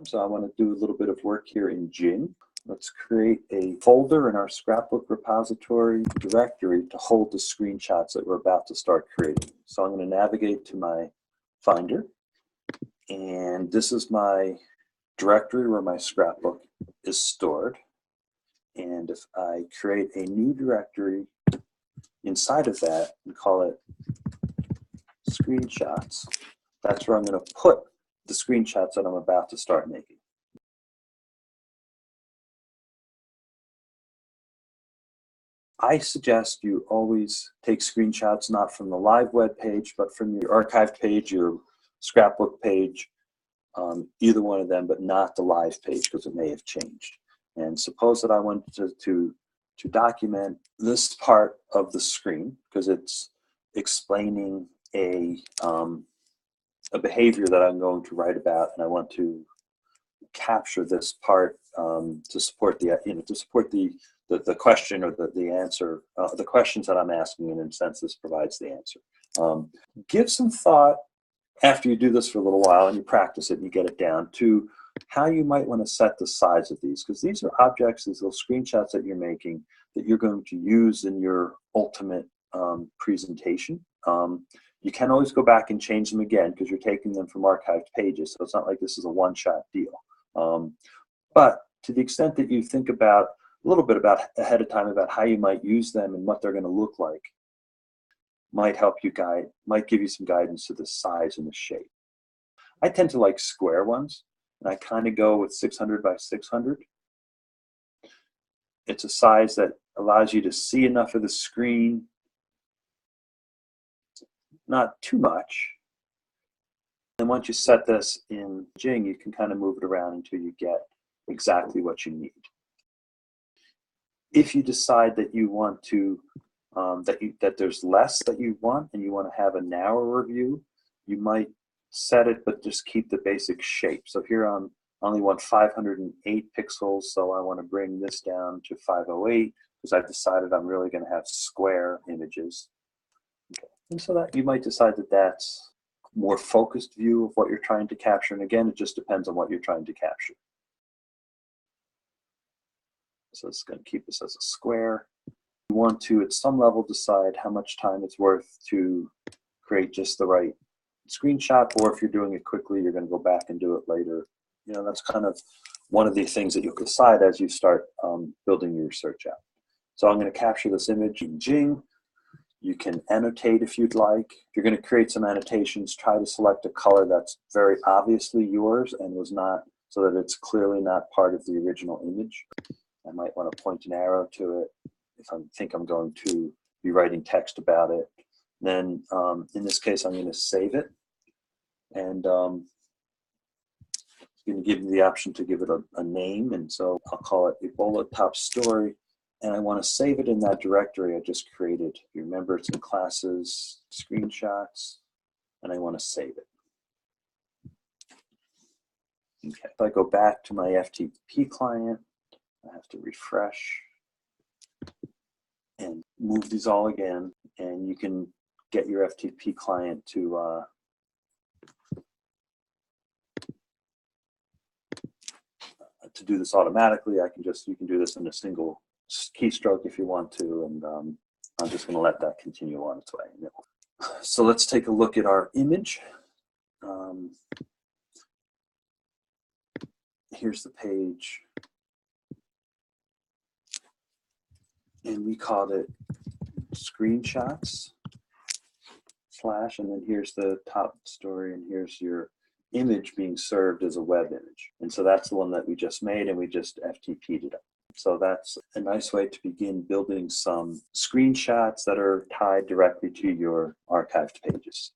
So I want to do a little bit of work here in Jing. Let's create a folder in our scrapbook repository directory to hold the screenshots that we're about to start creating. So I'm going to navigate to my Finder, and this is my directory where my scrapbook is stored. And if I create a new directory inside of that and call it screenshots, that's where I'm going to put the screenshots that I'm about to start making. I suggest you always take screenshots not from the live web page, but from your archived page, your scrapbook page, either one of them, but not the live page because it may have changed. And suppose that I wanted to document this part of the screen because it's explaining a behavior that I'm going to write about, and I want to capture this part to support the the question or the answer, the questions that I'm asking, and in a sense this provides the answer. Give some thought after you do this for a little while and you practice it and you get it down to how you might want to set the size of these, because these are objects, these little screenshots that you're making that you're going to use in your ultimate presentation. You can always go back and change them again because you're taking them from archived pages, so it's not like this is a one-shot deal. But to the extent that you think about a little bit about ahead of time about how you might use them and what they're going to look like, might help you might give you some guidance to the size and the shape. I tend to like square ones, and I kind of go with 600 by 600. It's a size that allows you to see enough of the screen, not too much. And once you set this in Jing, you can kind of move it around until you get exactly what you need. If you decide that you want to, that there's less that you want and you want to have a narrower view, you might set it but just keep the basic shape. So here I only want 508 pixels, so I want to bring this down to 508 because I've decided I'm really going to have square images. Okay. And so that you might decide that that's a more focused view of what you're trying to capture, and again, it just depends on what you're trying to capture. So it's going to keep this as a square. You want to, at some level, decide how much time it's worth to create just the right screenshot, or if you're doing it quickly, you're going to go back and do it later. You know, that's kind of one of the things that you'll decide as you start building your research out. So I'm going to capture this image in Jing. You can annotate if you'd like. If you're going to create some annotations, try to select a color that's very obviously yours and was not, so that it's clearly not part of the original image. I might want to point an arrow to it if I think I'm going to be writing text about it. Then in this case, I'm going to save it, and I'm going to give you the option to give it a name, and so I'll call it Ebola Top Story, and I want to save it in that directory I just created. You remember it's in classes, screenshots, and I want to save it. Okay. If I go back to my FTP client, I have to refresh and move these all again, and you can get your FTP client to do this automatically. You can do this in a single keystroke if you want to, and I'm just going to let that continue on its way. So let's take a look at our image. Here's the page, and we called it screenshots / and then here's the top story, and here's your image being served as a web image. And so that's the one that we just made, and we just FTP'd it up. So that's a nice way to begin building some screenshots that are tied directly to your archived pages.